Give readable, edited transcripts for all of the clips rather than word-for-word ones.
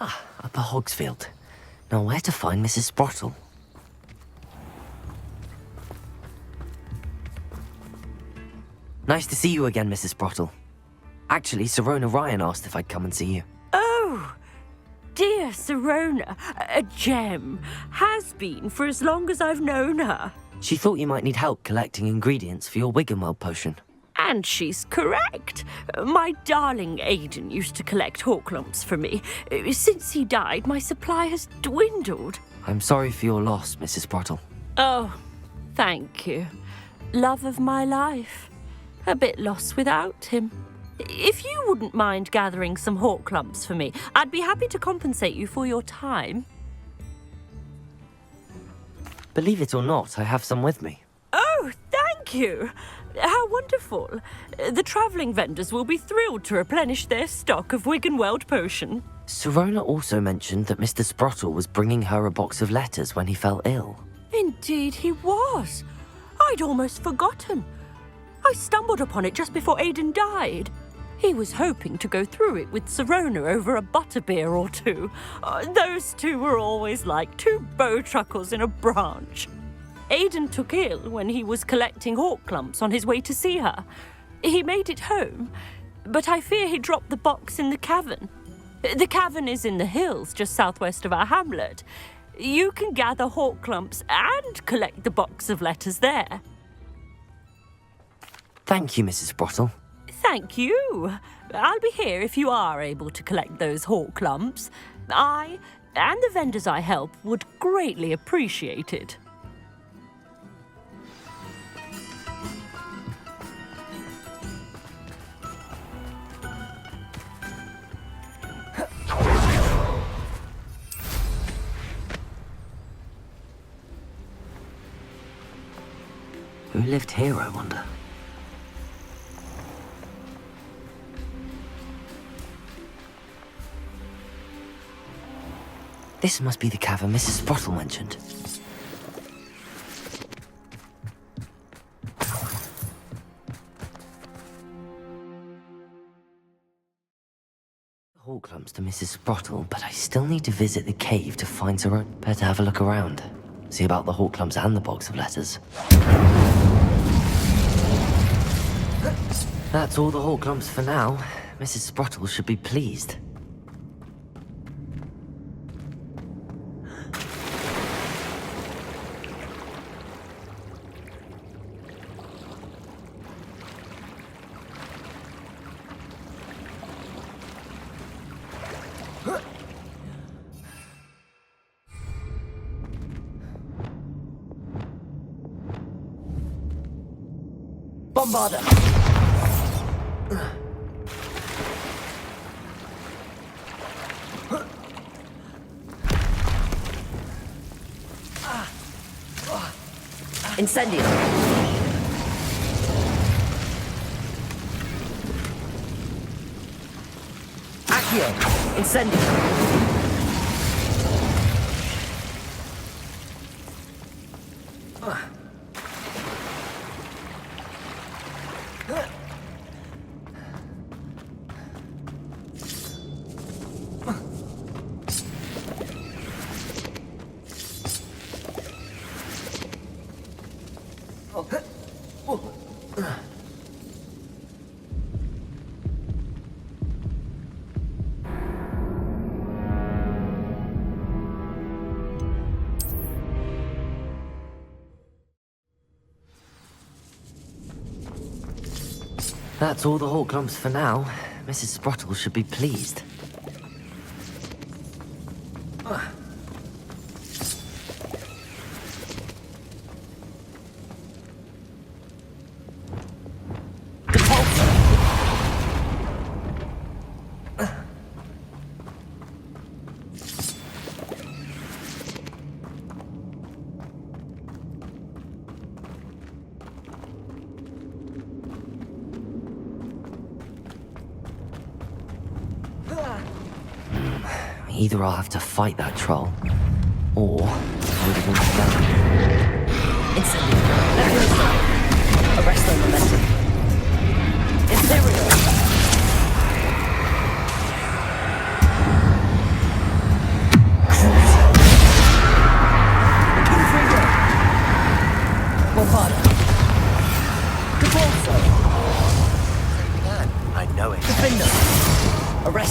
Upper Hogsfield. Now where to find Mrs. Sprottle? Nice to see you again, Mrs. Sprottle. Actually, Sirona Ryan asked if I'd come and see you. Oh, dear Sirona, a gem. Has been for as long as I've known her. She thought you might need help collecting ingredients for your Wiggenweld potion. And she's correct. My darling Aidan used to collect Hawklumps for me. Since he died, my supply has dwindled. I'm sorry for your loss, Mrs. Sprottle. Oh, thank you. Love of my life. A bit lost without him. If you wouldn't mind gathering some Hawklumps for me, I'd be happy to compensate you for your time. Believe it or not, I have some with me. Oh, thank you. How wonderful. The travelling vendors will be thrilled to replenish their stock of Wiggenweld potion. Sirona also mentioned that Mr. Sprottle was bringing her a box of letters when he fell ill. Indeed he was. I'd almost forgotten. I stumbled upon it just before Aidan died. He was hoping to go through it with Sirona over a butterbeer or two. Those two were always like two bowtruckles in a branch. Aidan took ill when he was collecting Hawklumps on his way to see her. He made it home, but I fear he dropped the box in the cavern. The cavern is in the hills just southwest of our hamlet. You can gather Hawklumps and collect the box of letters there. Thank you, Mrs. Sprottle. Thank you. I'll be here if you are able to collect those Hawklumps. I and the vendors I help would greatly appreciate it. Who lived here, I wonder? This must be the cavern Mrs. Sprottle mentioned. Hawklumps to Mrs. Sprottle, but I still need to visit the cave to find her own. Better have a look around. See about the Hawklumps and the box of letters. That's all the Hawklumps for now. Mrs. Sprottle should be pleased. Bombarder! Incendio! Accio! Incendio! That's all the Hawklumps for now. Mrs. Sprottle should be pleased. Either I'll have to fight that troll, or I'll give him down. Incendio! Arresto momentum. Incendio!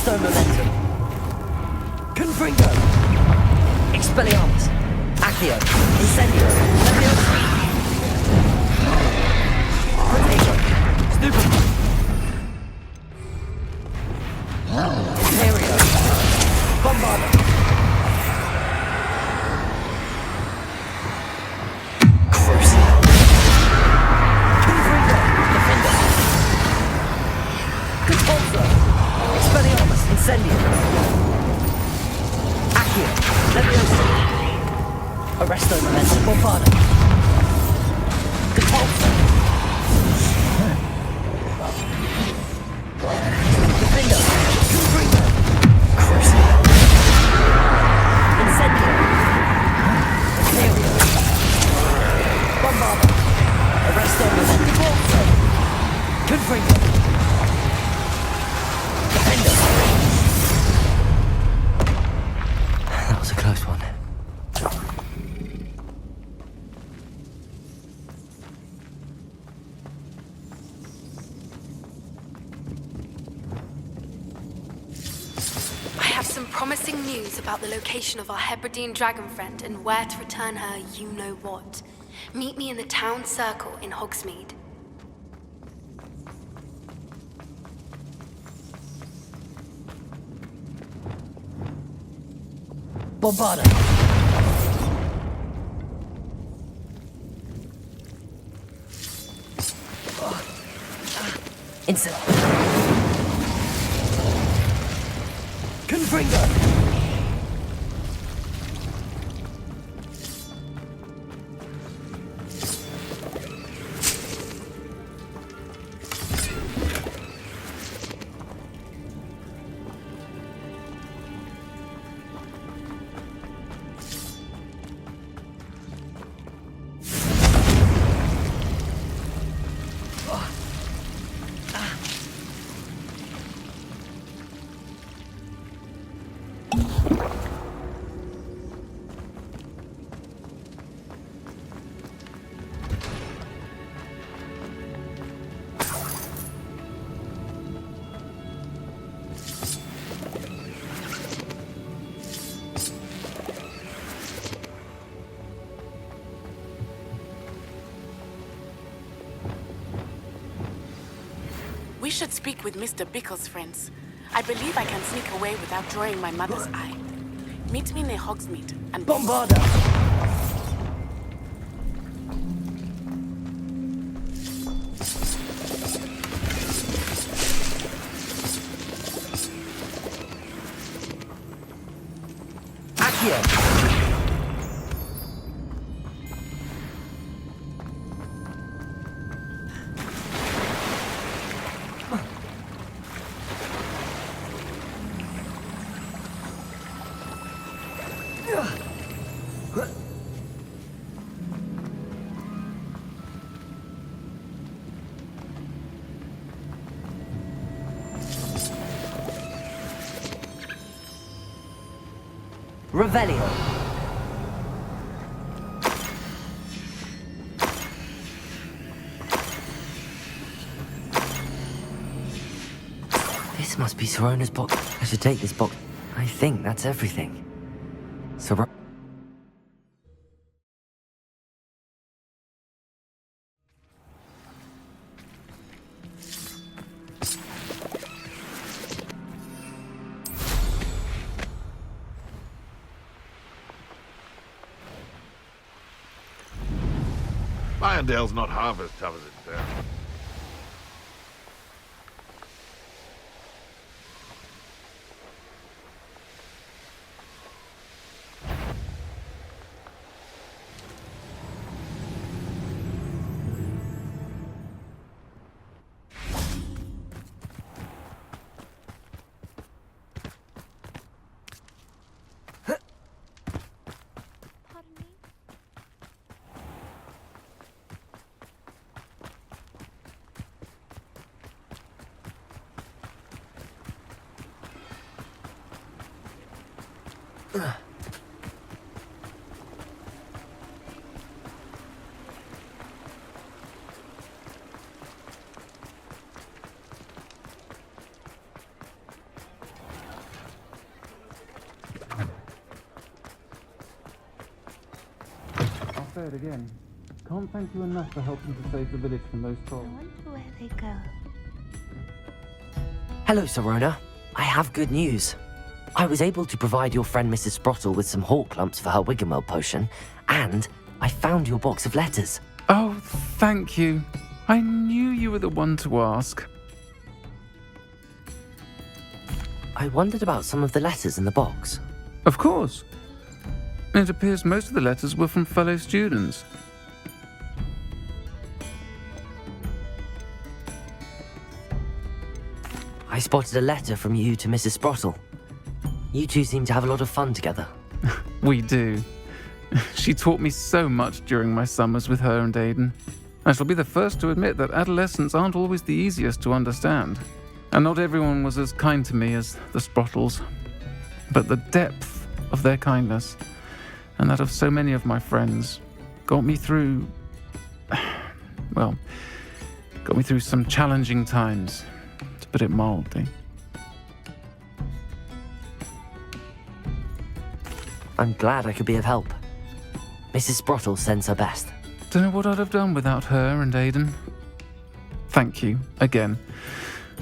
Arresto Momentum. Confringo. Expelliarmus. Accio. Incendio. Leviosa. Protego. Stupefy. Imperio. Bombardo. Crucio. Confringo. Defender. Conspulso. Expelliarmus. Incendio. Accio. Leviosa. Arresto Momentum. Bombardo. Conspulso. Defender. Confringo. Crucio. Incendio. Imperio. Bombardo. Arresto Momentum. Conspulso. Confringo. Defender. That was a close one. I have some promising news about the location of our Hebridean dragon friend and where to return her you-know-what. Meet me in the town circle in Hogsmeade. Bombardo. Insert. Confringo. We should speak with Mr. Bickle's friends. I believe I can sneak away without drawing my mother's eye. Meet me near Hogsmeade and Bombardo. Accio. Revelio. This must be Sirona's box. I should take this box. I think that's everything. Sirona. Irondale's not half as tough as it sounds. say it again. Can't thank you enough for helping to save the village from those I trolls. wonder where they go. Hello, Sirona. I have good news. I was able to provide your friend Mrs. Sprottle with some hawk lumps for her Wiggenweld potion, and I found your box of letters. Oh, thank you. I knew you were the one to ask. I wondered about some of the letters in the box. Of course. It appears most of the letters were from fellow students. I spotted a letter from you to Mrs. Sprottle. You two seem to have a lot of fun together. We do. She taught me so much during my summers with her and Aiden. I shall be the first to admit that adolescents aren't always the easiest to understand. And not everyone was as kind to me as the Sprottles. But the depth of their kindness, and that of so many of my friends, got me through... well, got me through some challenging times, to put it mildly. I'm glad I could be of help. Mrs. Sprottle sends her best. Don't know what I'd have done without her and Aiden. Thank you, again,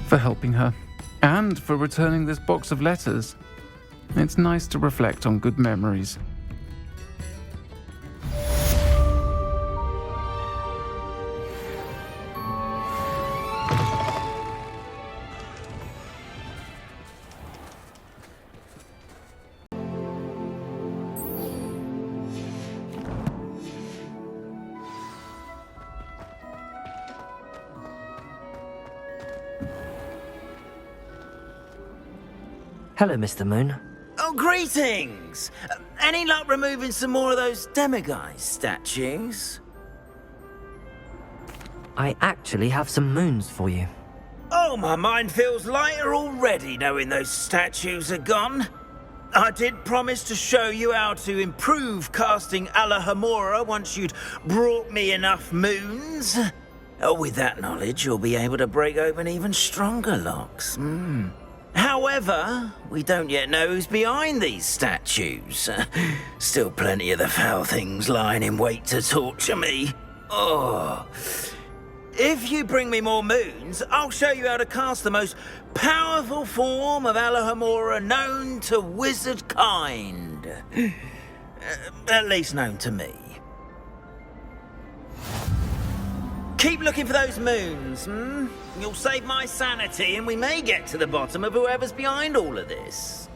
for helping her, and for returning this box of letters. It's nice to reflect on good memories. Hello, Mr. Moon. Oh, greetings! Any luck removing some more of those demiguise statues? I actually have some moons for you. Oh, my mind feels lighter already knowing those statues are gone. I did promise to show you how to improve casting Alahamora once you'd brought me enough moons. With that knowledge, you'll be able to break open even stronger locks. However, we don't yet know who's behind these statues. Still plenty of the foul things lying in wait to torture me. Oh. If you bring me more moons, I'll show you how to cast the most powerful form of Alahamora known to wizard kind. At least known to me. Keep looking for those moons, You'll save my sanity and we may get to the bottom of whoever's behind all of this.